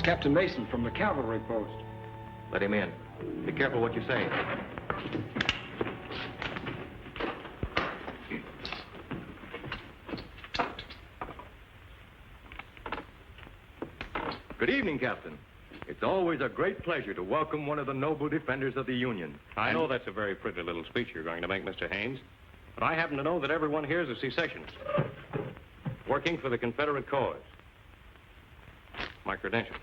Captain Mason from the cavalry post. Let him in. Be careful what you say. Good evening, Captain. It's always a great pleasure to welcome one of the noble defenders of the Union. I know that's a very pretty little speech you're going to make, Mr. Haynes, but I happen to know that everyone here is a secessionist, working for the Confederate cause. My credentials.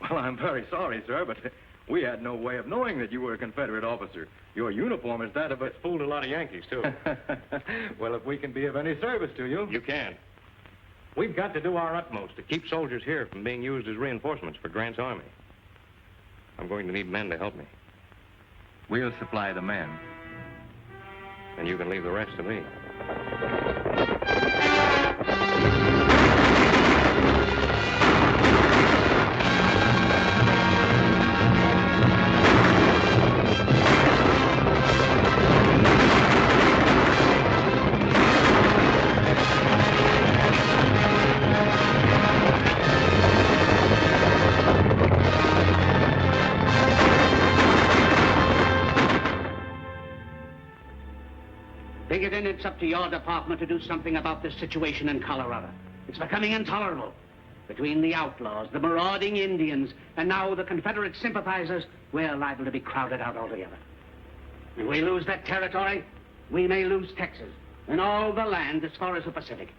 Well, I'm very sorry, sir, but we had no way of knowing that you were a Confederate officer. Your uniform is that of a... It's fooled a lot of Yankees, too. Well, if we can be of any service to you... You can. We've got to do our utmost to keep soldiers here from being used as reinforcements for Grant's army. I'm going to need men to help me. We'll supply the men. And you can leave the rest to me. Then it's up to your department to do something about this situation in Colorado. It's becoming intolerable. Between the outlaws, the marauding Indians, and now the Confederate sympathizers, we're liable to be crowded out altogether. If we lose that territory, we may lose Texas and all the land as far as the Pacific.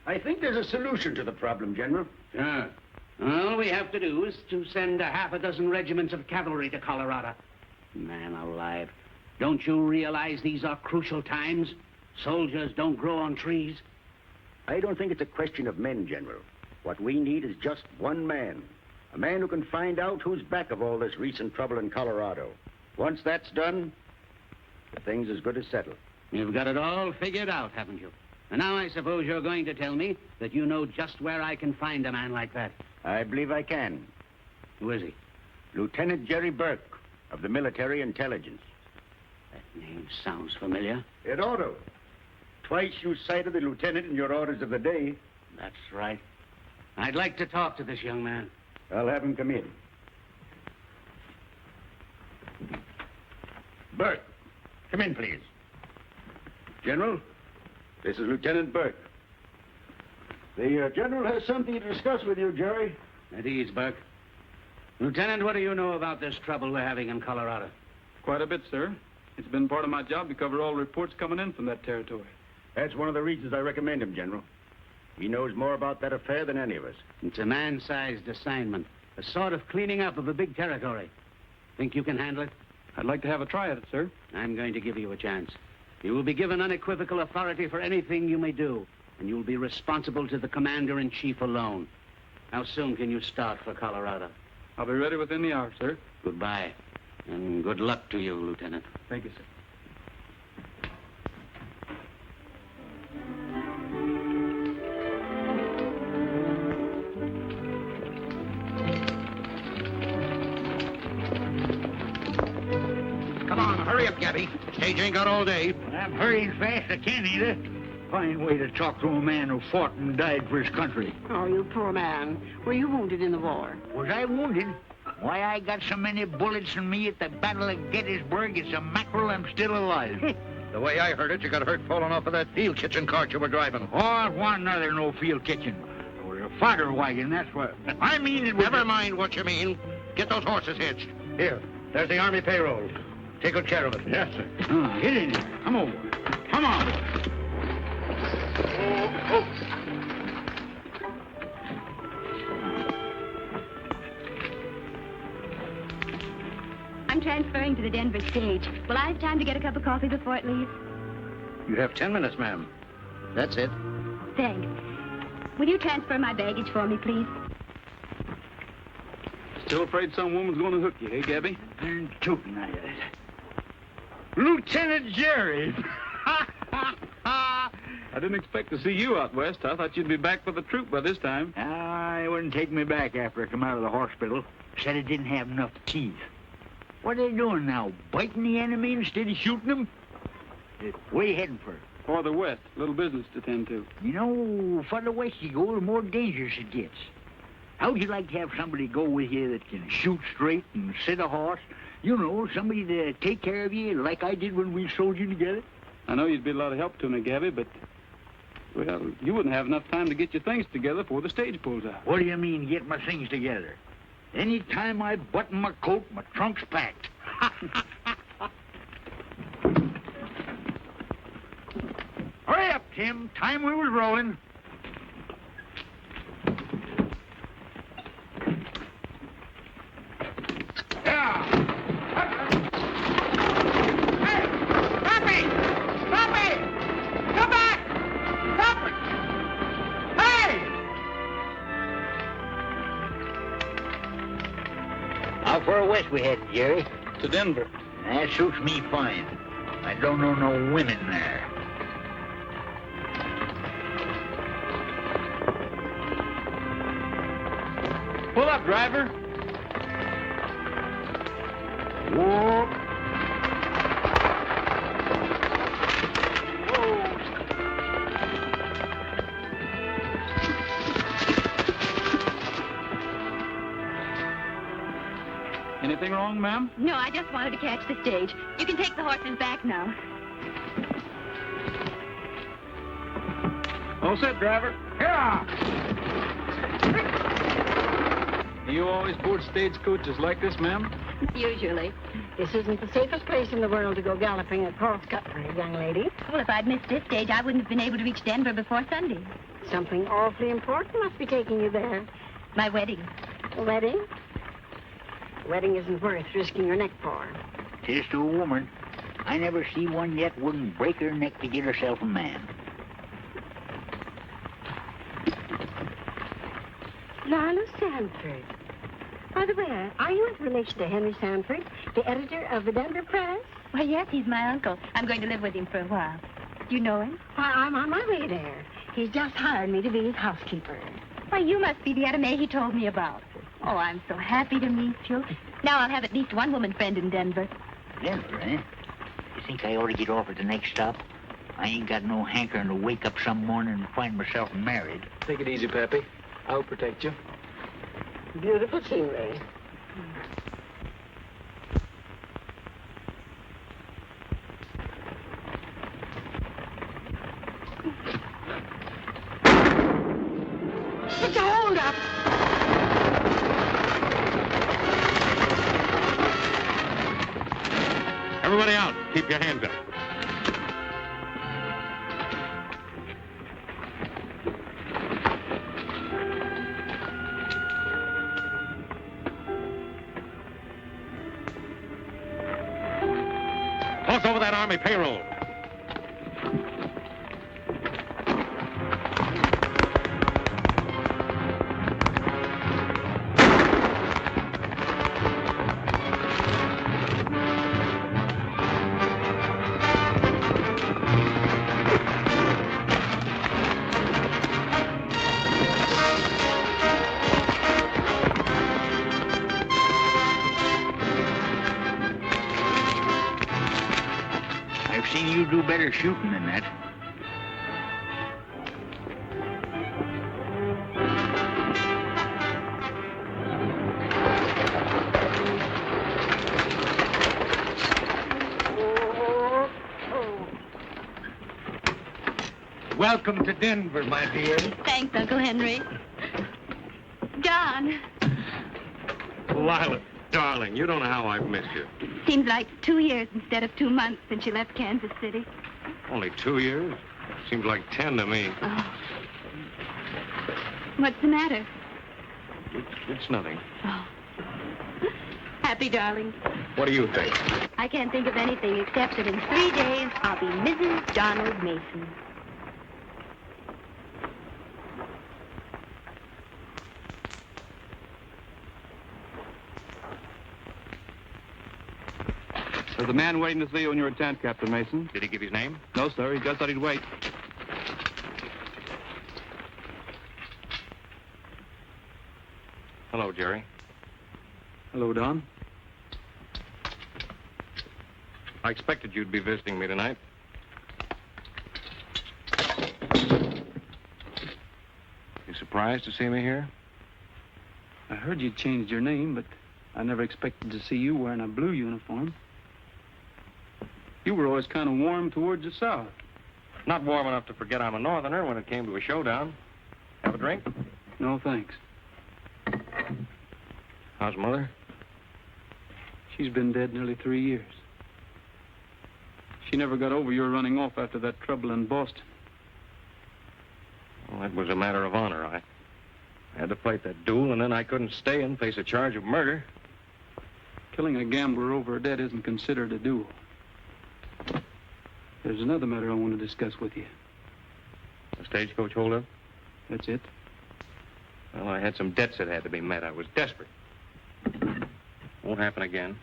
I think there's a solution to the problem, General. Sure. All we have to do is to send a half a dozen regiments of cavalry to Colorado. Man alive. Don't you realize these are crucial times? Soldiers don't grow on trees. I don't think it's a question of men, General. What we need is just one man. A man who can find out who's back of all this recent trouble in Colorado. Once that's done, the thing's as good as settled. You've got it all figured out, haven't you? And now I suppose you're going to tell me that you know just where I can find a man like that. I believe I can. Who is he? Lieutenant Jerry Burke of the Military Intelligence. That name sounds familiar. It ought to. Twice you cited the lieutenant in your orders of the day. That's right. I'd like to talk to this young man. I'll have him come in. Burke, come in, please. General, this is Lieutenant Burke. The General has something to discuss with you, Jerry. At ease, Burke. Lieutenant, what do you know about this trouble we're having in Colorado? Quite a bit, sir. It's been part of my job to cover all reports coming in from that territory. That's one of the reasons I recommend him, General. He knows more about that affair than any of us. It's a man-sized assignment, a sort of cleaning up of a big territory. Think you can handle it? I'd like to have a try at it, sir. I'm going to give you a chance. You will be given unequivocal authority for anything you may do, and you'll be responsible to the commander-in-chief alone. How soon can you start for Colorado? I'll be ready within the hour, sir. Goodbye, and good luck to you, Lieutenant. Thank you, sir. Come on, hurry up, Gabby. Stage ain't got all day. I'm hurrying fast I can, either. Fine way to talk to a man who fought and died for his country. Oh, you poor man. Were you wounded in the war? Was I wounded? Why, I got so many bullets in me at the Battle of Gettysburg, it's a mackerel I'm still alive. The way I heard it, you got hurt falling off of that field kitchen cart you were driving. Oh, it wasn't another no field kitchen. It was a fodder wagon, that's what. I mean, it was... Never mind what you mean. Get those horses hitched. Here, there's the Army payroll. Take good care of it. Yes, sir. Get in here. Come over. Come on. I'm transferring to the Denver stage. Will I have time to get a cup of coffee before it leaves? You have 10 minutes, ma'am. That's it. Thanks. Will you transfer my baggage for me, please? Still afraid some woman's going to hook you, hey, Gabby? And tootin' at it. Lieutenant Jerry! I didn't expect to see you out west. I thought you'd be back with the troop by this time. It wouldn't take me back after I come out of the hospital. Said it didn't have enough teeth. What are they doing now, biting the enemy instead of shooting them? Where you heading for? Farther west. Little business to tend to. You know, farther west you go, the more dangerous it gets. How'd you like to have somebody go with you that can shoot straight and sit a horse? You know, somebody to take care of you like I did when we sold you together? I know you'd be a lot of help to me, Gabby, but, well, you wouldn't have enough time to get your things together before the stage pulls out. What do you mean, get my things together? Any time I button my coat, my trunk's packed. Hurry up, Tim. Time we was rolling. Yeah. Hey! Stop me! Stop me! Come back! Stop it! Hey! How far west we headed, Jerry? To Denver. That suits me fine. I don't know no women there. Pull up, driver. Whoa. Anything wrong, ma'am? No, I just wanted to catch the stage. You can take the horses back now. All set, driver. Yeah. You always board stagecoaches like this, ma'am? Usually. This isn't the safest place in the world to go galloping across country, young lady. Well, if I'd missed this stage, I wouldn't have been able to reach Denver before Sunday. Something awfully important must be taking you there. My wedding. A wedding? A wedding isn't worth risking your neck for. Tis to a woman. I never see one yet wouldn't break her neck to get herself a man. Lila Sanford. By the way, are you in relation to Henry Sanford, the editor of the Denver Press? Why, yes, he's my uncle. I'm going to live with him for a while. Do you know him? Why, I'm on my way there. He's just hired me to be his housekeeper. Why, you must be the Etta Mae he told me about. Oh, I'm so happy to meet you. Now I'll have at least one woman friend in Denver. Denver, eh? You think I ought to get off at the next stop? I ain't got no hankering to wake up some morning and find myself married. Take it easy, Pappy. I'll protect you. Beautiful scenery. It's a hold-up. Everybody out. Keep your hands up. Toss over that Army payroll. I've seen you do better shooting than that. Welcome to Denver, my dear. Thanks, Uncle Henry. John, Lila, darling, you don't know how I've missed you. seems like 2 years instead of 2 months since you left Kansas City. Only 2 years? Seems like 10 to me. Oh. What's the matter? It's nothing. Oh. Happy, darling. What do you think? I can't think of anything except that in 3 days I'll be Mrs. Donald Mason. There's a man waiting to see you in your tent, Captain Mason. Did he give his name? No, sir. He just thought he'd wait. Hello, Jerry. Hello, Don. I expected you'd be visiting me tonight. surprised to see me here? I heard you changed your name, but I never expected to see you wearing a blue uniform. You were always kind of warm towards the South. Not warm enough to forget I'm a Northerner when it came to a showdown. Have a drink? No, thanks. How's Mother? She's been dead nearly 3 years. She never got over your running off after that trouble in Boston. Well, that was a matter of honor. I had to fight that duel, and then I couldn't stay and face a charge of murder. Killing a gambler over a debt isn't considered a duel. There's another matter I want to discuss with you. The stagecoach holdup? That's it? Well, I had some debts that had to be met. I was desperate. Won't happen again.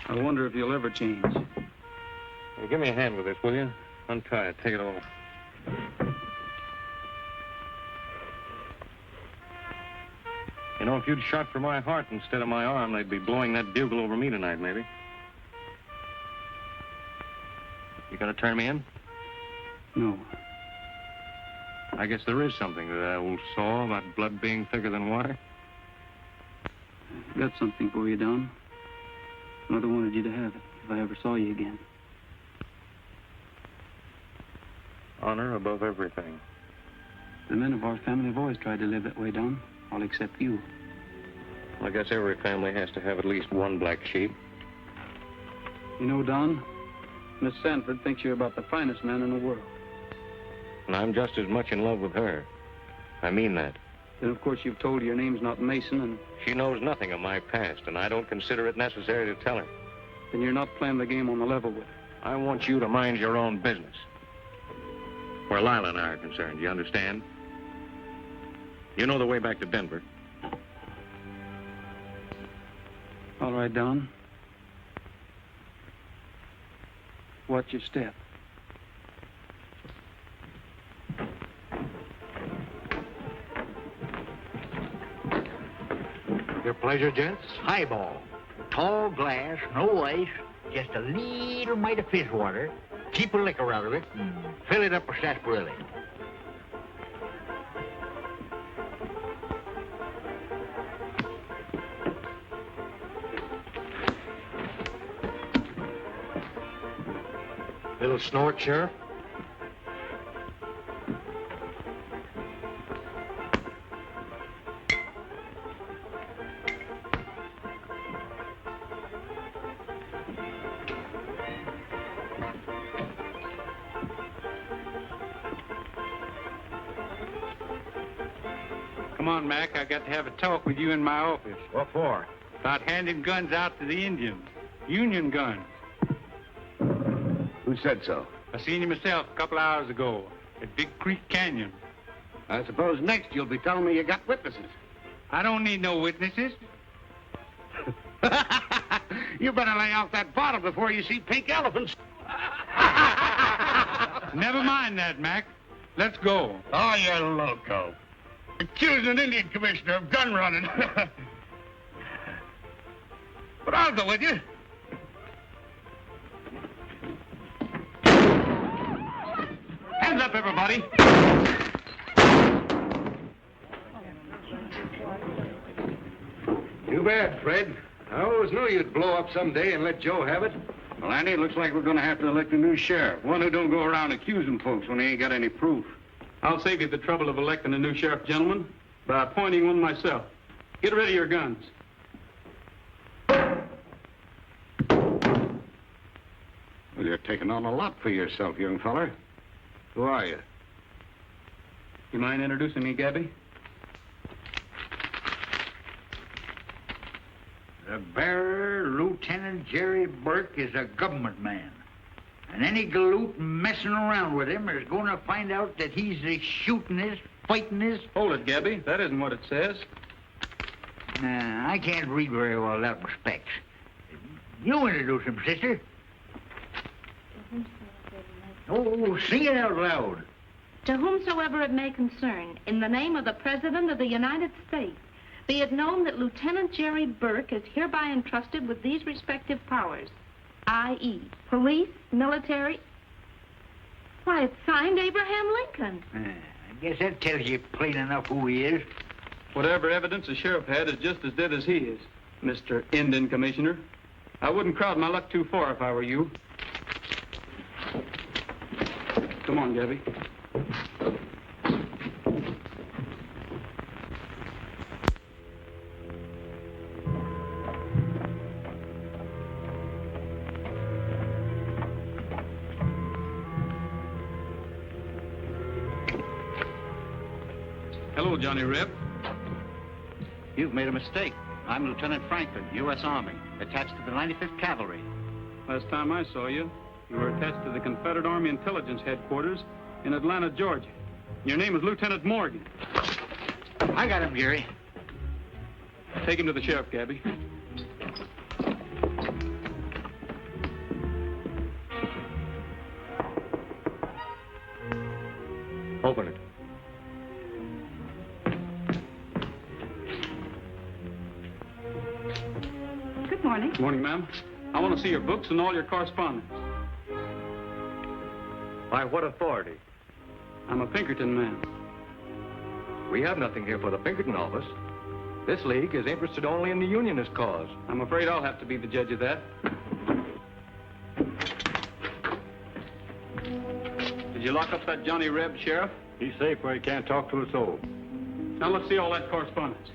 I wonder if you'll ever change. Well, give me a hand with this, will you? Untie it. Take it off. You know, if you'd shot for my heart instead of my arm, they'd be blowing that bugle over me tonight, maybe. You gonna turn me in? No. I guess there is something to that old saw about blood being thicker than water. I've got something for you, Don. Mother wanted you to have it if I ever saw you again. Honor above everything. The men of our family have always tried to live that way, Don. All except you. I guess every family has to have at least one black sheep. You know, Don, Miss Sanford thinks you're about the finest man in the world. And I'm just as much in love with her. I mean that. Then, of course, you've told her your name's not Mason, and She knows nothing of my past, and I don't consider it necessary to tell her. then you're not playing the game on the level with her. I want you to mind your own business. Where Lila and I are concerned, you understand? You know the way back to Denver. All right, Don. Watch your step. Your pleasure, gents. Highball. Tall glass, no ice, just a little mite of fizz water. Keep a liquor out of it and fill it up with sarsaparilla. Little snort, Sheriff? Come on, Mac. I got to have a talk with you in my office. What for? About handing guns out to the Indians. Union guns. Who said so? I seen you myself a couple hours ago at Big Creek Canyon. I suppose next you'll be telling me you got witnesses. I don't need no witnesses. You better lay off that bottle before you see pink elephants. Never mind that, Mac. Let's go. Oh, you're loco. Accusing an Indian commissioner of gun running. But I'll go with you. Hands up, everybody. Too bad, Fred. I always knew you'd blow up someday and let Joe have it. Well, Andy, it looks like we're going to have to elect a new sheriff. One who don't go around accusing folks when he ain't got any proof. I'll save you the trouble of electing a new sheriff, gentlemen, by appointing one myself. Get rid of your guns. Well, you're taking on a lot for yourself, young feller. Who are you? You mind introducing me, Gabby? The bearer, Lieutenant Jerry Burke, is a government man. And any galoot messing around with him is going to find out that he's a shootingest, fightingest. Hold it, Gabby. That isn't what it says. Nah, I can't read very well that respect. You introduce him, sister. Oh, sing it out loud. To whomsoever it may concern, in the name of the President of the United States, be it known that Lieutenant Jerry Burke is hereby entrusted with these respective powers, i.e., police, military. Why, it's signed Abraham Lincoln. Guess that tells you plain enough who he is. Whatever evidence the sheriff had is just as dead as he is, Mr. Indian Commissioner. I wouldn't crowd my luck too far if I were you. Come on, Gabby. Hello, Johnny Reb. You've made a mistake. I'm Lieutenant Franklin, U.S. Army, attached to the 95th Cavalry. Last time I saw you, you were attached to the Confederate Army Intelligence Headquarters in Atlanta, Georgia. Your name is Lieutenant Morgan. I got him, Jerry. Take him to the sheriff, Gabby. Open it. Good morning. Good morning, ma'am. I want to see your books and all your correspondence. By what authority? I'm a Pinkerton man. We have nothing here for the Pinkerton office. This league is interested only in the Unionist cause. I'm afraid I'll have to be the judge of that. Did you lock up that Johnny Reb, Sheriff? He's safe where he can't talk to a soul. Now let's see all that correspondence.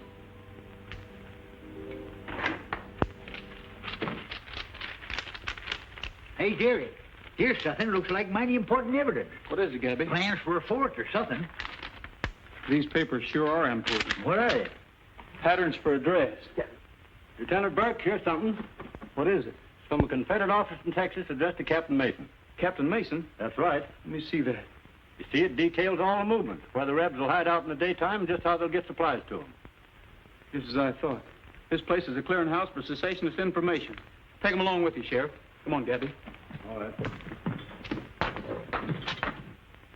Hey, Jerry, here's something looks like mighty important evidence. What is it, Gabby? Plans for a fort or something. These papers sure are important. What are they? Patterns for a dress. Lieutenant Burke, here's something. What is it? It's from a Confederate officer in Texas addressed to Captain Mason. Captain Mason? That's right. Let me see that. You see, it details all the movement, where the Rebs will hide out in the daytime and just how they'll get supplies to them. Just as I thought. This place is a clearinghouse for cessationist information. Take them along with you, Sheriff. Come on, Gabby. All right.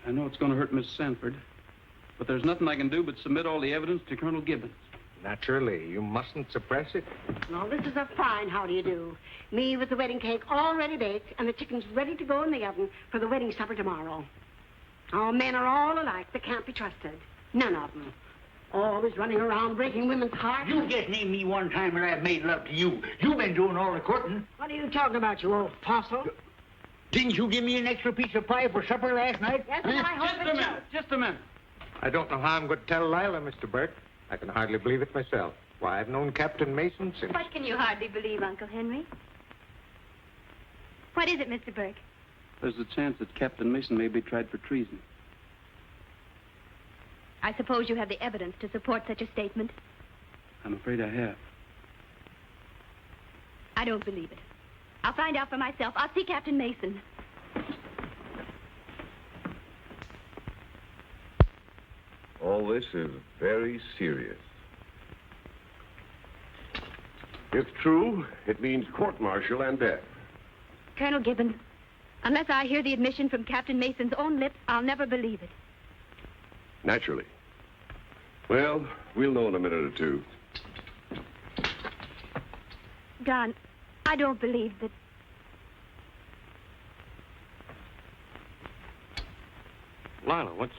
I know it's going to hurt Miss Sanford, but there's nothing I can do but submit all the evidence to Colonel Gibbons. Naturally, you mustn't suppress it. No, this is a fine how do you do. Me with the wedding cake already baked and the chickens ready to go in the oven for the wedding supper tomorrow. Our men are all alike. They can't be trusted. None of them. Always running around breaking women's hearts. You just named me one time when I've made love to you. You've been doing all the courting. What are you talking about, you old fossil? Didn't you give me an extra piece of pie for supper last night? Yes, and I hope Just a that you... minute. Just a minute. I don't know how I'm going to tell Lila, Mr. Burke. I can hardly believe it myself. Why, I've known Captain Mason since... What can you hardly believe, Uncle Henry? What is it, Mr. Burke? There's a chance that Captain Mason may be tried for treason. I suppose you have the evidence to support such a statement. I'm afraid I have. I don't believe it. I'll find out for myself. I'll see Captain Mason. All this is very serious. If true, it means court-martial and death. Colonel Gibbons, unless I hear the admission from Captain Mason's own lips, I'll never believe it. Naturally. Well, we'll know in a minute or two. Don, I don't believe that... Lila, what's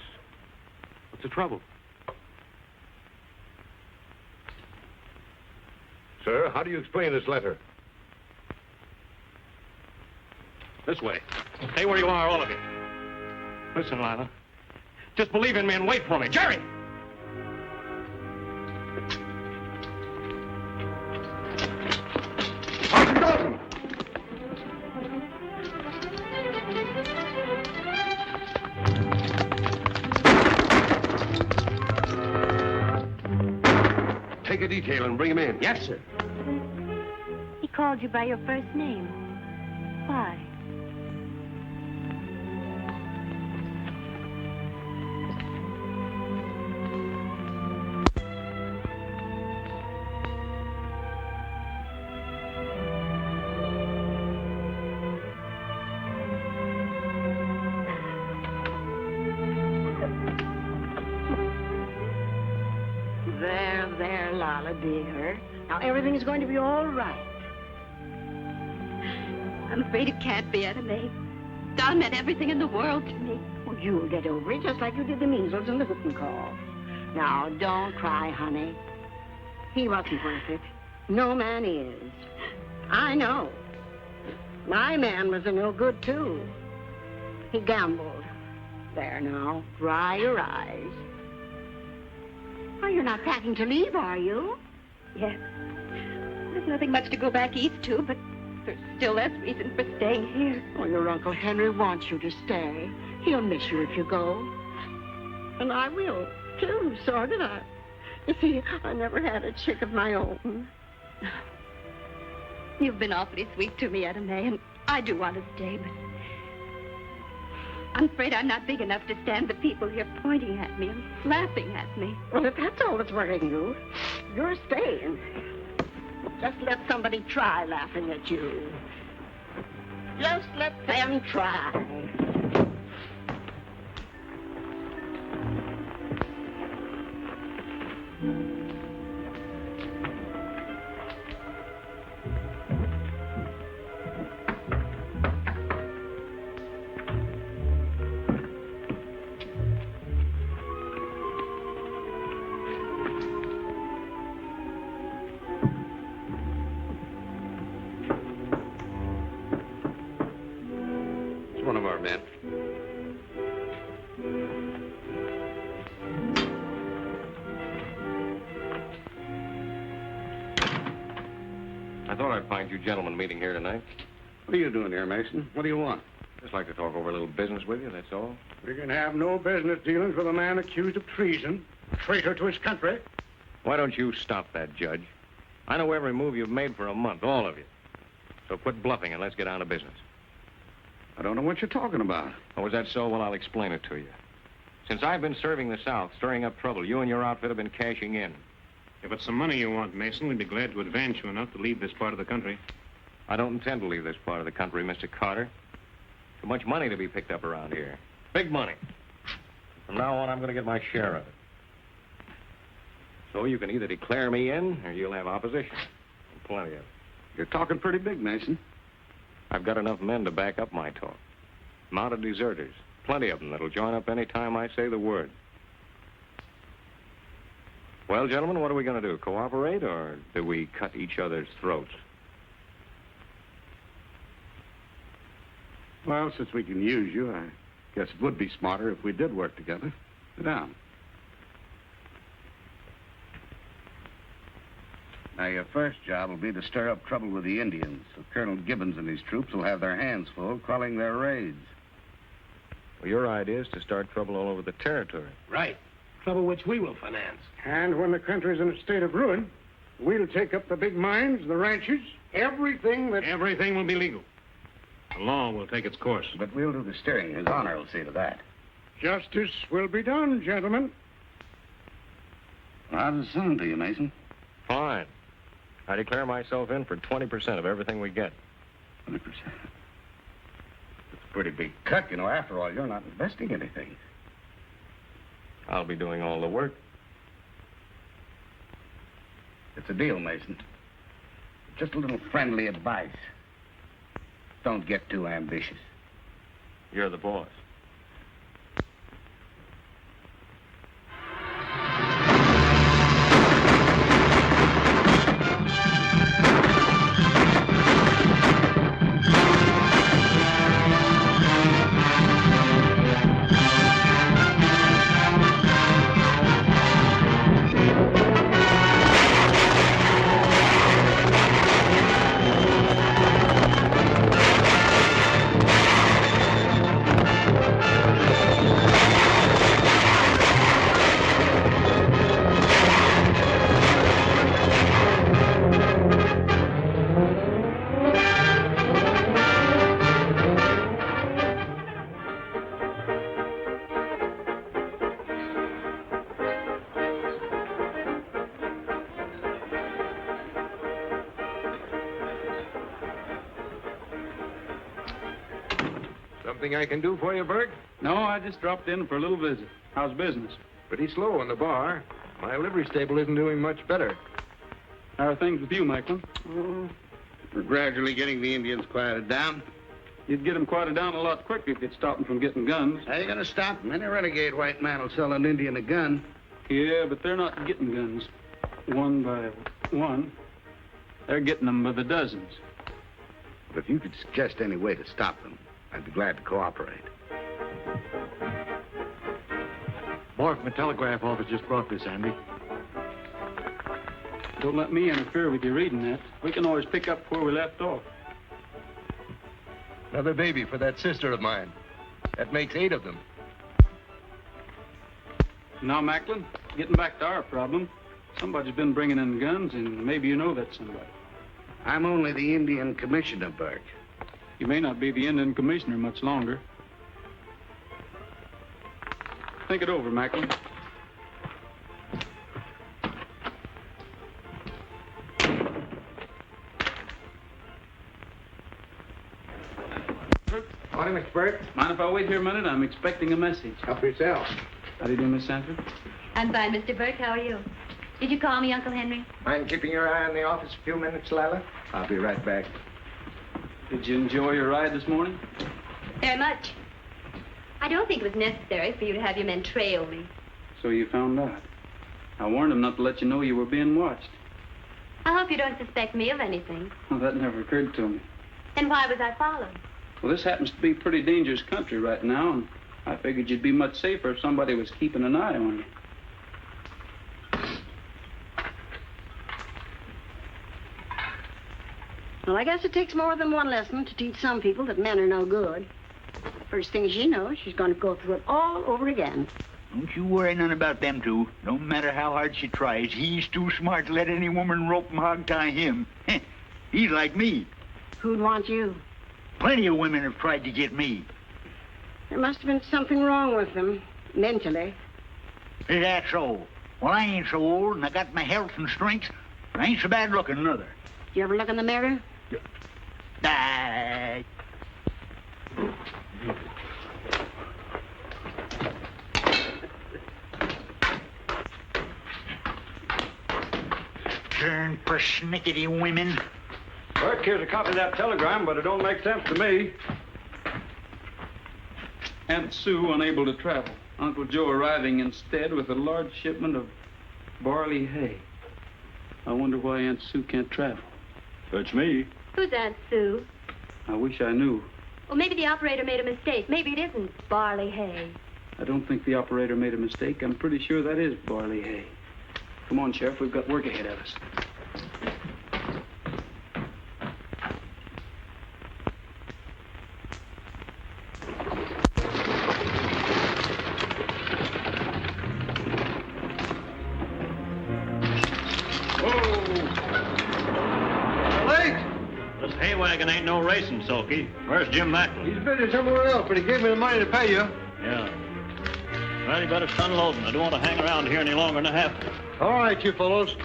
the trouble? Sir, how do you explain this letter? This way. Stay where you are, all of you. Listen, Lila. Just believe in me and wait for me. Jerry! Take a detail and bring him in. Yes, sir. He called you by your first name. Why? There, Lala, dear. Now, everything's going to be all right. I'm afraid it can't be, Anna May. Don meant everything in the world to me. Well, you'll get over it just like you did the measles and the whooping cough. Now, don't cry, honey. He wasn't worth it. No man is. I know. My man was a no good, too. He gambled. There now, dry your eyes. Oh, you're not packing to leave, are you? Yes. There's nothing much to go back east to, but there's still less reason for staying here. Oh, your Uncle Henry wants you to stay. He'll miss you if you go. And I will, too, sort of. You see, I never had a chick of my own. You've been awfully sweet to me, Etta May, and I do want to stay, but I'm afraid I'm not big enough to stand the people here pointing at me and laughing at me. Well, if that's all that's worrying you, you're staying. Just let somebody try laughing at you. Just let them try. One of our men. I thought I'd find you gentlemen meeting here tonight. What are you doing here, Mason? What do you want? Just like to talk over a little business with you, that's all. We can have no business dealings with a man accused of treason, traitor to his country. Why don't you stop that, Judge? I know every move you've made for a month, all of you. So quit bluffing and let's get down to business. I don't know what you're talking about. Oh, is that so? Well, I'll explain it to you. Since I've been serving the South, stirring up trouble, you and your outfit have been cashing in. If it's some money you want, Mason, we'd be glad to advance you enough to leave this part of the country. I don't intend to leave this part of the country, Mr. Carter. Too much money to be picked up around here. Big money. From now on, I'm going to get my share of it. So you can either declare me in, or you'll have opposition. And plenty of it. You're talking pretty big, Mason. I've got enough men to back up my talk. Mounted deserters. Plenty of them that'll join up any time I say the word. Well, gentlemen, what are we going to do? Cooperate, or do we cut each other's throats? Well, since we can use you, I guess it would be smarter if we did work together. Sit down. Now, your first job will be to stir up trouble with the Indians, so Colonel Gibbons and his troops will have their hands full quelling their raids. Well, your idea is to start trouble all over the territory. Right. Trouble which we will finance. And when the country's in a state of ruin, we'll take up the big mines, the ranches, everything that... Everything will be legal. The law will take its course. But we'll do the steering. His Honor will see to that. Justice will be done, gentlemen. Well, how does it sound to you, Mason? Fine. I declare myself in for 20% of everything we get. 20%. It's a pretty big cut. You know, after all, you're not investing anything. I'll be doing all the work. It's a deal, Mason. Just a little friendly advice. Don't get too ambitious. You're the boss. Something I can do for you, Bert? No, I just dropped in for a little visit. How's business? Pretty slow in the bar. My livery stable isn't doing much better. How are things with you, Michael? We're gradually getting the Indians quieted down. You'd get them quieted down a lot quicker if you'd stop them from getting guns. How you going to stop them? Any renegade white man will sell an Indian a gun. Yeah, but they're not getting guns one by one. They're getting them by the dozens. But if you could suggest any way to stop them, I'd be glad to cooperate. Boy from the telegraph office just brought this, Andy. Don't let me interfere with you reading that. We can always pick up where we left off. Another baby for that sister of mine. That makes 8 of them. Now, Macklin, getting back to our problem, somebody's been bringing in guns, and maybe you know that somebody. I'm only the Indian commissioner, Burke. You may not be the Indian commissioner much longer. Think it over, Macklin. Morning, Mr. Burke. Mind if I wait here a minute? I'm expecting a message. Help yourself. How do you do, Miss Sanford? I'm fine, Mr. Burke. How are you? Did you call me, Uncle Henry? Mind keeping your eye on the office a few minutes, Lila? I'll be right back. Did you enjoy your ride this morning? Very much. I don't think it was necessary for you to have your men trail me. So you found out. I warned them not to let you know you were being watched. I hope you don't suspect me of anything. Well, that never occurred to me. Then why was I followed? Well, this happens to be pretty dangerous country right now, and I figured you'd be much safer if somebody was keeping an eye on you. Well, I guess it takes more than one lesson to teach some people that men are no good. First thing she knows, she's going to go through it all over again. Don't you worry none about them two. No matter how hard she tries, he's too smart to let any woman rope and hog tie him. He's like me. Who'd want you? Plenty of women have tried to get me. There must have been something wrong with them, mentally. Is that so? Well, I ain't so old, and I got my health and strength. I ain't so bad looking, neither. You ever look in the mirror? Ah. Turn persnickety women. Burke, here's a copy of that telegram, but it don't make sense to me. Aunt Sue unable to travel. Uncle Joe arriving instead with a large shipment of barley hay. I wonder why Aunt Sue can't travel. That's me. Who's Aunt Sue? I wish I knew. Well, maybe the operator made a mistake. Maybe it isn't barley hay. I don't think the operator made a mistake. I'm pretty sure that is barley hay. Come on, Sheriff. We've got work ahead of us. Wagon ain't no racing, Sulky. Where's Jim Macklin? He's busy somewhere else, but he gave me the money to pay you. Yeah. Well, you better start unloading. I don't want to hang around here any longer than I have to. All right, you fellows.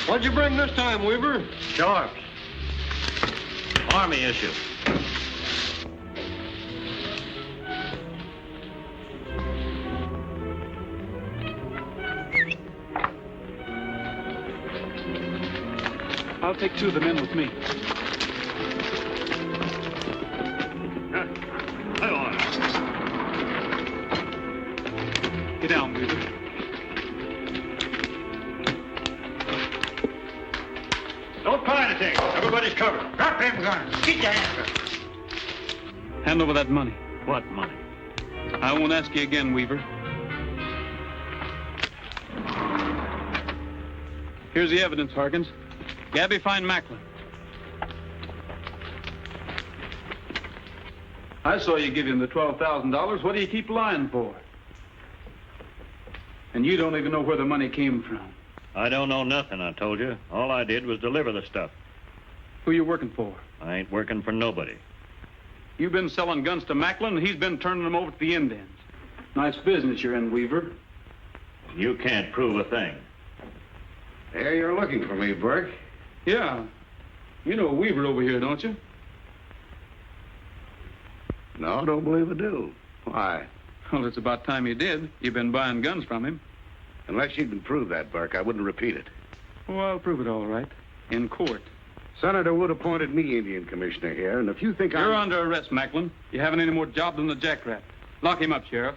What'd you bring this time, Weaver? Sharps. Army issue. I'll take 2 of the men with me. Get down, Weaver. Don't try anything. Everybody's covered. Drop them guns. Get your hands up. Hand over that money. What money? I won't ask you again, Weaver. Here's the evidence, Harkins. Gabby, find Macklin. I saw you give him the $12,000. What do you keep lying for? And you don't even know where the money came from. I don't know nothing, I told you. All I did was deliver the stuff. Who you working for? I ain't working for nobody. You've been selling guns to Macklin, and he's been turning them over to the Indians. Nice business you're in, Weaver. You can't prove a thing. There you're looking for me, Burke. Yeah. You know Weaver over here, don't you? No, don't believe I do. Why? Well, it's about time you did. You've been buying guns from him. Unless you can prove that, Burke, I wouldn't repeat it. Oh, I'll prove it all right. In court. Senator Wood appointed me Indian commissioner here, and if you think You're I'm... under arrest, Macklin. You haven't any more job than the jackrabbit. Lock him up, Sheriff.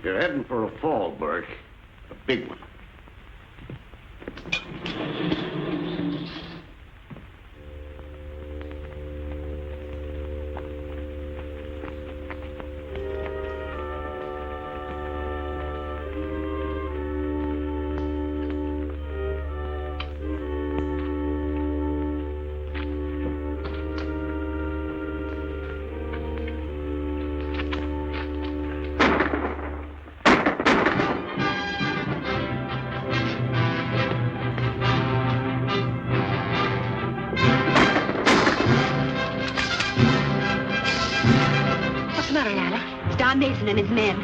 You're heading for a fall, Burke. A big one. What's the matter, Lila? It's Don Mason and his men.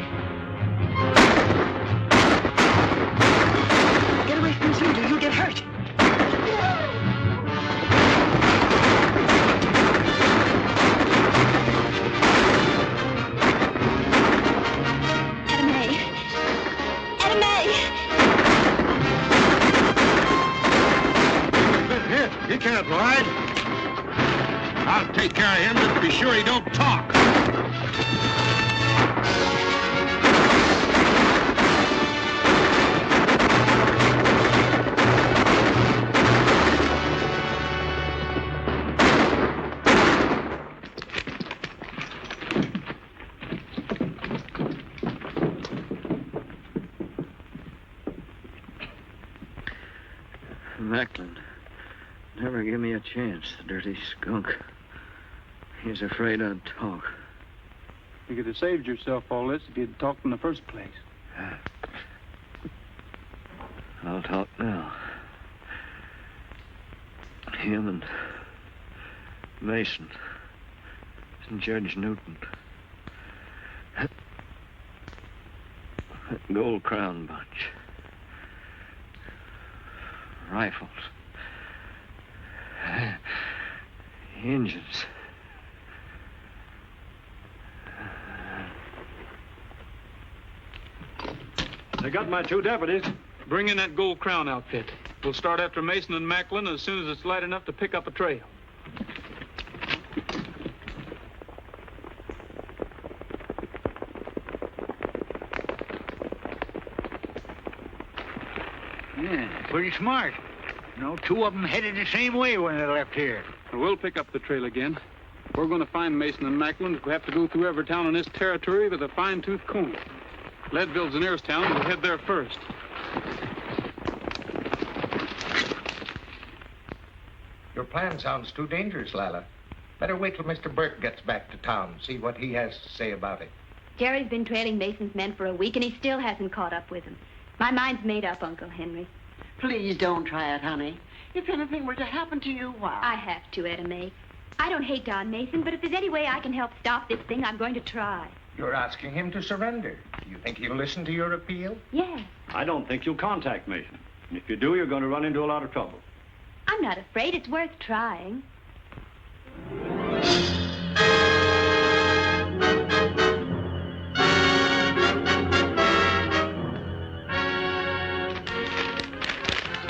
Get away from his window. You'll get hurt. He can't ride. I'll take care of him, just be sure he don't talk. Macklin never give me a chance, the dirty skunk. He's afraid I'd talk. You could have saved yourself all this if you'd talked in the first place. I'll talk now. Him and Mason and Judge Newton. That Gold Crown bunch. Rifles. Engines. They got my 2 deputies. Bring in that Gold Crown outfit. We'll start after Mason and Macklin as soon as it's light enough to pick up a trail. Yeah, pretty smart. You know, 2 of them headed the same way when they left here. We'll pick up the trail again. We're going to find Mason and Macklin if we have to go through every town in this territory with a fine-tooth comb. Leadville's the nearest town. We'll head there first. Your plan sounds too dangerous, Lila. Better wait till Mr. Burke gets back to town, see what he has to say about it. Jerry's been trailing Mason's men for a week, and he still hasn't caught up with them. My mind's made up, Uncle Henry. Please don't try it, honey. If anything were to happen to you, why? I have to, Etta May. I don't hate Don Mason, but if there's any way I can help stop this thing, I'm going to try. You're asking him to surrender. Do you think he'll listen to your appeal? Yes. I don't think you'll contact Mason. And if you do, you're going to run into a lot of trouble. I'm not afraid. It's worth trying.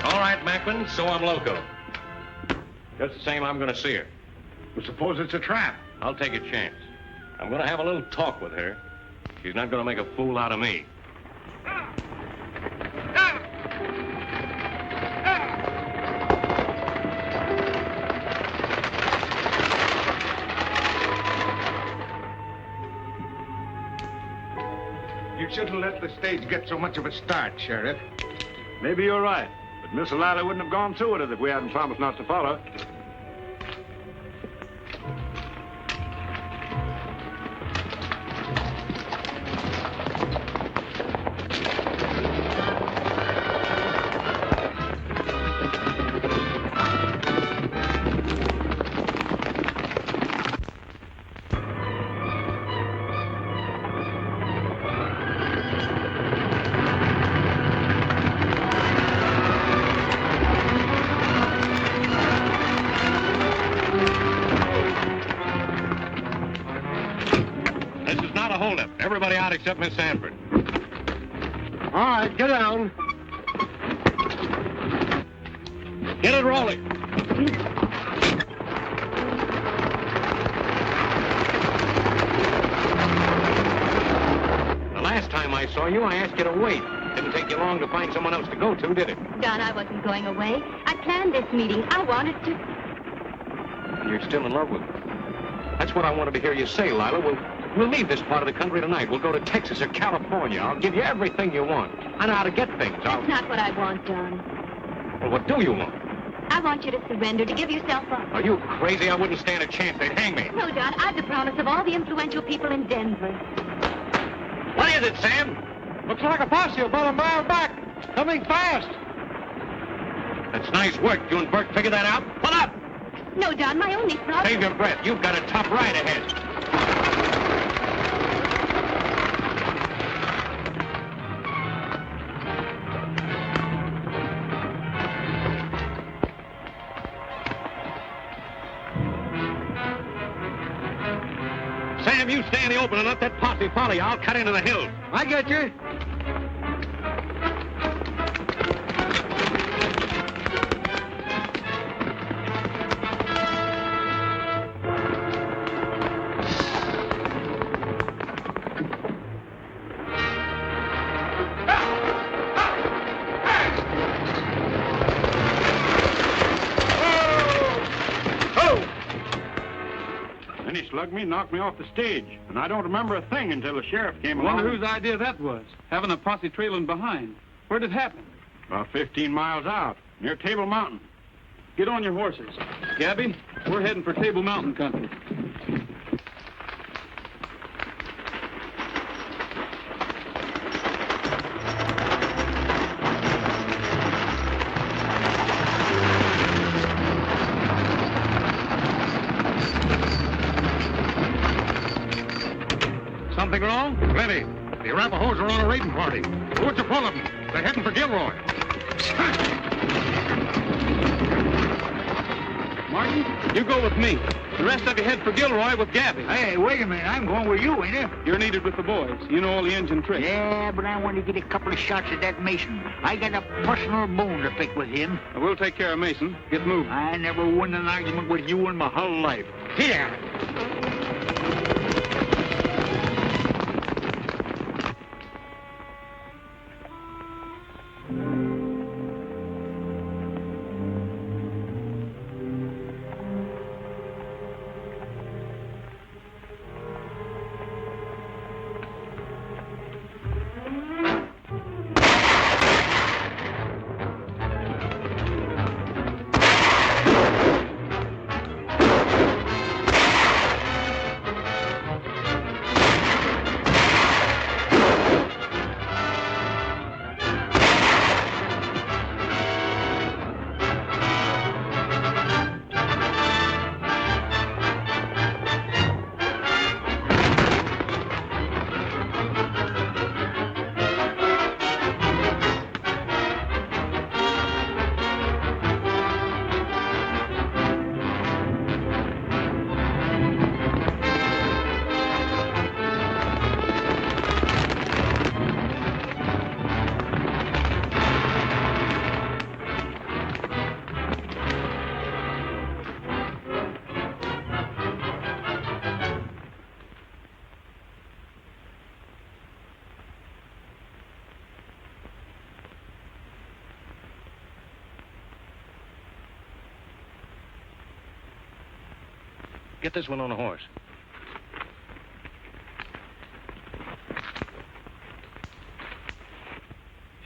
All right, Macklin, so I'm loco. Just the same, I'm going to see her. Well, suppose it's a trap. I'll take a chance. I'm going to have a little talk with her. She's not going to make a fool out of me. You shouldn't let the stage get so much of a start, Sheriff. Maybe you're right. But Miss Lila wouldn't have gone through with it if we hadn't promised not to follow. This is not a holdup. Everybody out except Miss Sanford. All right, get down. Get it rolling. The last time I saw you, I asked you to wait. Didn't take you long to find someone else to go to, did it? Don, I wasn't going away. I planned this meeting. I wanted to... You're still in love with her. That's what I wanted to hear you say, Lila. We'll leave this part of the country tonight. We'll go to Texas or California. I'll give you everything you want. I know how to get things. That's not what I want, Don. Well, what do you want? I want you to surrender, to give yourself up. Are you crazy? I wouldn't stand a chance. They'd hang me. No, Don, I've the promise of all the influential people in Denver. What is it, Sam? Looks like a posse about a mile back. Coming fast. That's nice work. You and Burke figured that out? Pull up! No, Don, my only problem... Save your breath. You've got a tough ride ahead. Sam, you stay in the open and let that posse follow you. I'll cut into the hills. I get you. Then he slugged me, knocked me off the stage. And I don't remember a thing until the sheriff came along. Wonder whose idea that was, having a posse trailing behind. Where did it happen? About 15 miles out, near Table Mountain. Get on your horses. Gabby, we're heading for Table Mountain country. Something wrong? Plenty. The Arapahoes are on a raiding party. What's the full of them? They're heading for Gilroy. Martin, you go with me. The rest of you head for Gilroy with Gabby. Hey, wait a minute. I'm going with you, ain't I? You're needed with the boys. You know all the engine tricks. Yeah, but I want to get a couple of shots at that Mason. I got a personal bone to pick with him. We'll take care of Mason. Get moving. I never won an argument with you in my whole life. Here. Get this one on a horse.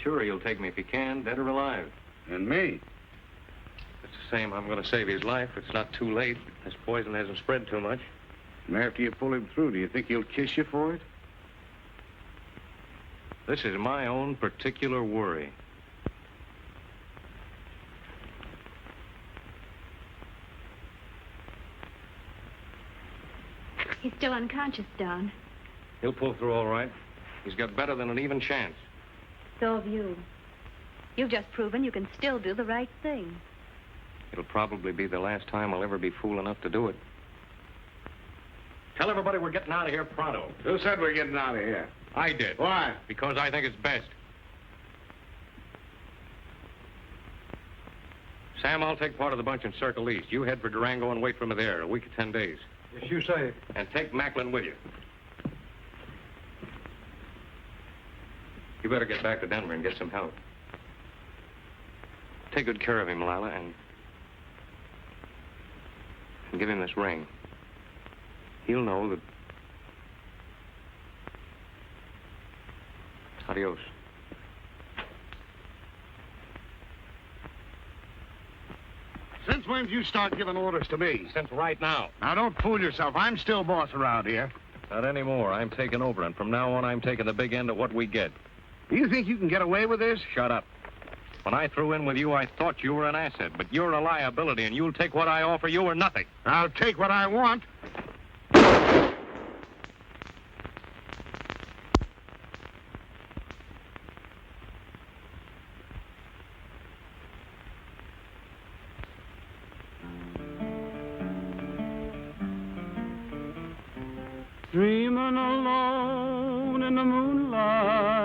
Sure, he'll take me if he can, dead or alive. And me? It's the same. I'm going to save his life. It's not too late. This poison hasn't spread too much. And after you pull him through, do you think he'll kiss you for it? This is my own particular worry. He's still unconscious, Don. He'll pull through all right. He's got better than an even chance. So have you. You've just proven you can still do the right thing. It'll probably be the last time I'll ever be fool enough to do it. Tell everybody we're getting out of here pronto. Who said we're getting out of here? I did. Why? Because I think it's best. Sam, I'll take part of the bunch and circle east. You head for Durango and wait for me there a week or 10 days. Yes, you say. And take Macklin with you. You better get back to Denver and get some help. Take good care of him, Lila, and give him this ring. He'll know that... Adios. Since when did you start giving orders to me? Since right now. Now, don't fool yourself. I'm still boss around here. Not anymore. I'm taking over, and from now on, I'm taking the big end of what we get. Do you think you can get away with this? Shut up. When I threw in with you, I thought you were an asset, but you're a liability, and you'll take what I offer you or nothing. I'll take what I want. Dreaming alone in the moonlight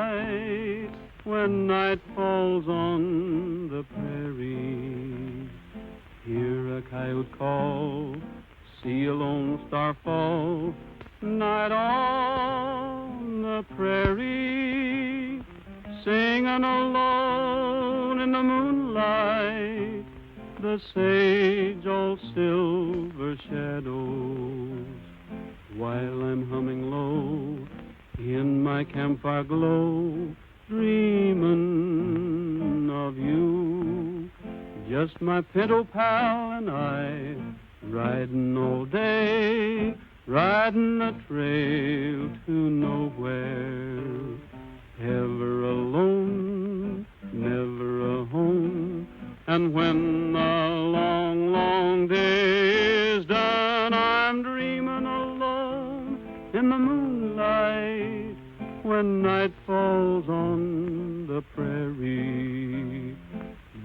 when night falls on the prairie. Hear a coyote call, see a lone star fall, night on the prairie. Singing alone in the moonlight, the sage all silver shadows. While I'm humming low in my campfire glow, dreaming of you. Just my pinto pal and I, riding all day, riding the trail to nowhere. Ever alone, never a home, and when the long, long day is done, I'm dreaming alone in the moonlight when night falls on the prairie.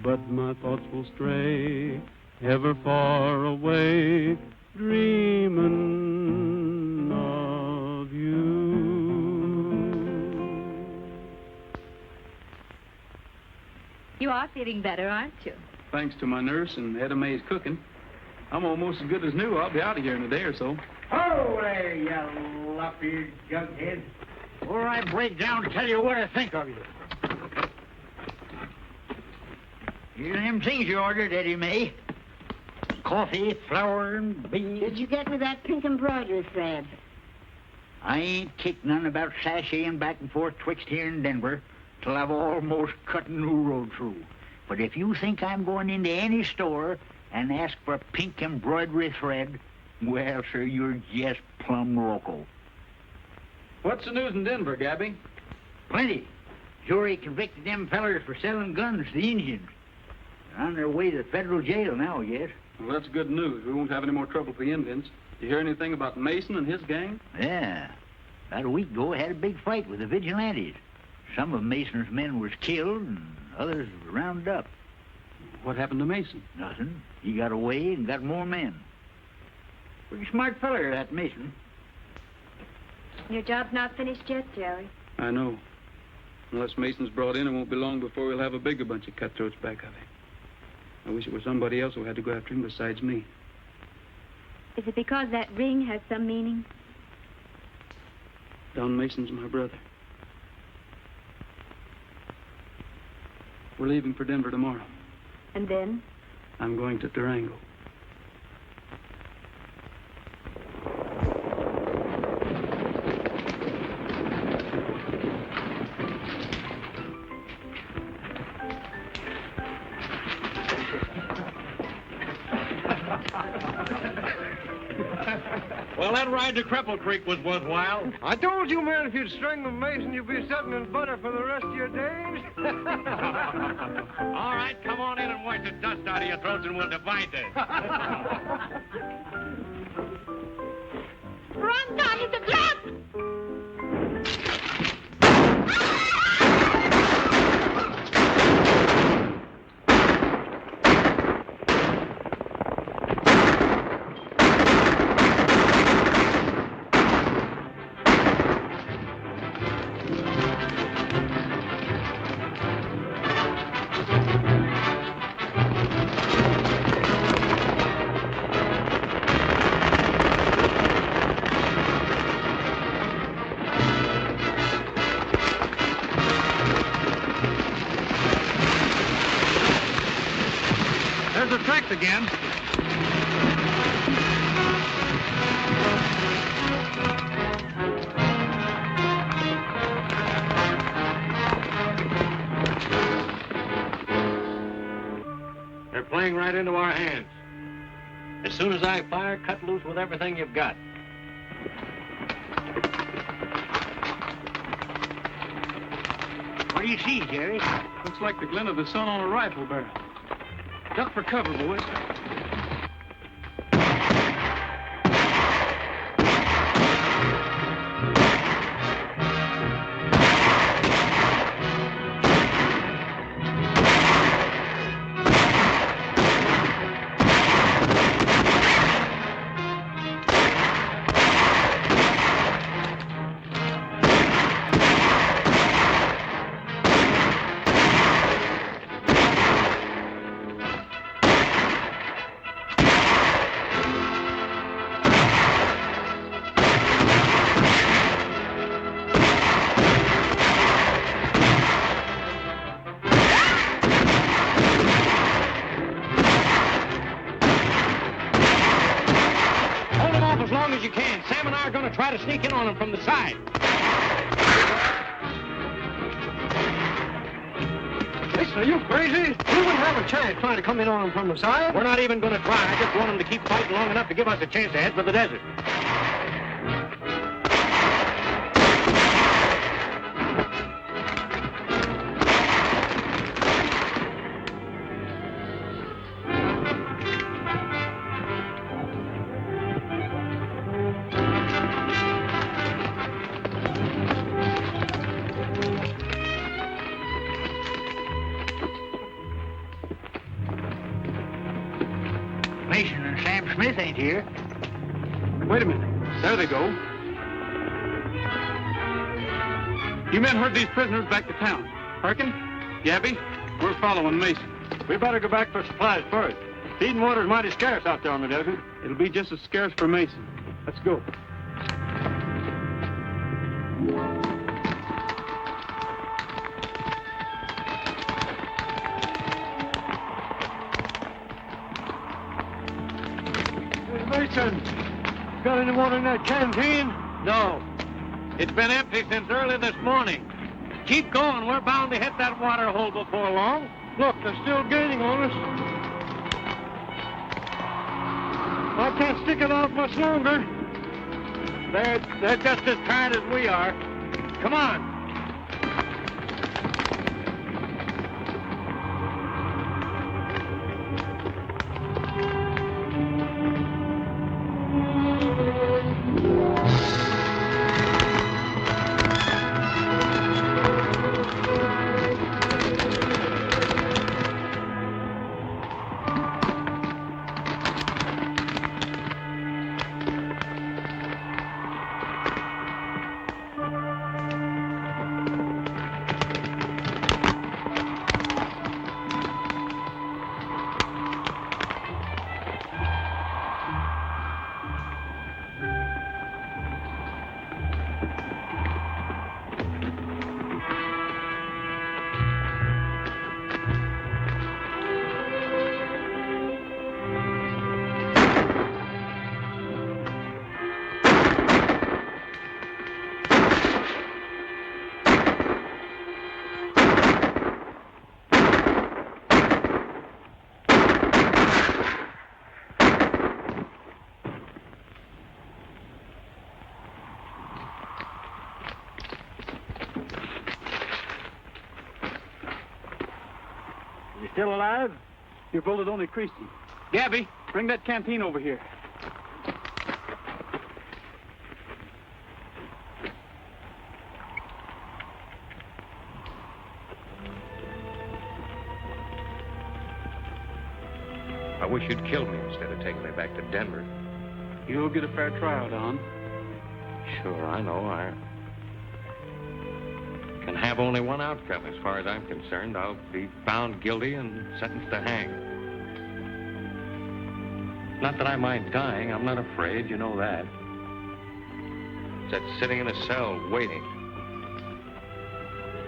But my thoughts will stray ever far away, dreaming of you. You are feeling better, aren't you? Thanks to my nurse and Etta Mae's cooking, I'm almost as good as new. I'll be out of here in a day or so. Oh, there, you lop-eared jughead. Before I break down to tell you what I think of you. Here's them things you ordered, Eddie Mae. Coffee, flour, and beans. Did you get me that pink embroidery thread? I ain't kicked none about sashaying back and forth twixt here and Denver till I've almost cut a new road through. But if you think I'm going into any store and ask for pink embroidery thread, well, sir, you're just plumb loco. What's the news in Denver, Gabby? Plenty. Jury convicted them fellers for selling guns to the Indians. They're on their way to the federal jail now, I guess. Well, that's good news. We won't have any more trouble with the Indians. You hear anything about Mason and his gang? Yeah. About a week ago, I had a big fight with the vigilantes. Some of Mason's men was killed, and others were rounded up. What happened to Mason? Nothing. He got away and got more men. Pretty smart feller, that Mason. Your job's not finished yet, Jerry. I know. Unless Mason's brought in, it won't be long before we'll have a bigger bunch of cutthroats back of him. I wish it was somebody else who had to go after him besides me. Is it because that ring has some meaning? Don Mason's my brother. We're leaving for Denver tomorrow. And then? I'm going to Durango. Well, that ride to Cripple Creek was worthwhile. I told you, man, if you'd string the Mason, you'd be sitting in butter for the rest of your days. All right, come on in and wash the dust out of your throats and we'll divide this. Run, Don, it's a trap! again. They're playing right into our hands. As soon as I fire, cut loose with everything you've got. What do you see, Jerry? Looks like the glint of the sun on a rifle barrel. Duck for cover, boys. Try to sneak in on them from the side. Listen, are you crazy? We wouldn't have a chance trying to come in on them from the side. We're not even going to try. I just want them to keep fighting long enough to give us a chance to head for the desert. Mason and Sam Smith ain't here. Wait a minute. There they go. You men herd these prisoners back to town. Perkin, Gabby, we're following Mason. We better go back for supplies first. Feed and water's mighty scarce out there on the desert. It'll be just as scarce for Mason. Let's go. Mason, got any water in that canteen? No. It's been empty since early this morning. Keep going. We're bound to hit that water hole before long. Look, they're still gaining on us. I can't stick it out much longer. They're just as tired as we are. Come on. Still alive? Your bullet only creased him. Gabby, bring that canteen over here. I wish you'd killed me instead of taking me back to Denver. You'll get a fair trial, Don. Sure, I know. I can have only one outcome as far as I'm concerned. I'll be found guilty and sentenced to hang. Not that I mind dying. I'm not afraid. You know that. It's that sitting in a cell waiting.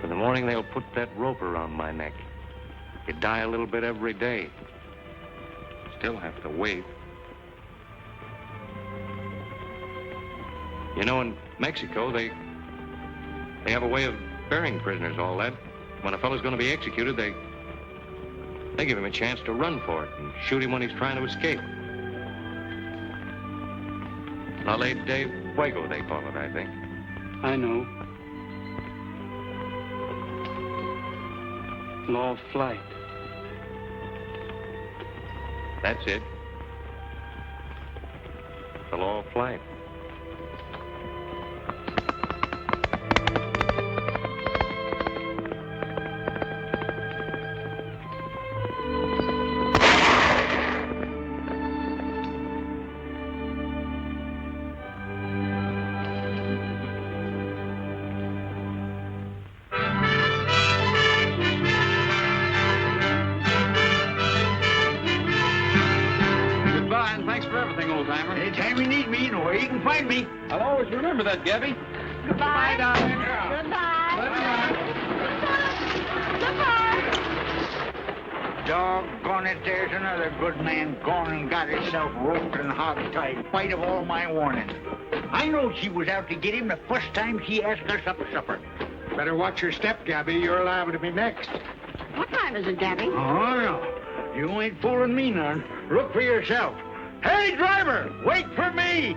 In the morning, they'll put that rope around my neck. You die a little bit every day. still have to wait. You know, in Mexico, they have a way of burying prisoners, all that. When a fellow's going to be executed, they give him a chance to run for it and shoot him when he's trying to escape. La Ley de Fuego, they call it, I think. I know. Law of flight. That's it. The law of flight. Anytime you need me, you know where you can find me. I'll always remember that, Gabby. Goodbye. Bye, darling. Goodbye. Doggone it, there's another good man gone and got himself roped and hog-tied, in spite of all my warning. I know she was out to get him the first time she asked us up for supper. Better watch your step, Gabby. You're liable to be next. What time is it, Gabby? Oh, no. You ain't fooling me none. Look for yourself. Hey, driver, wait for me!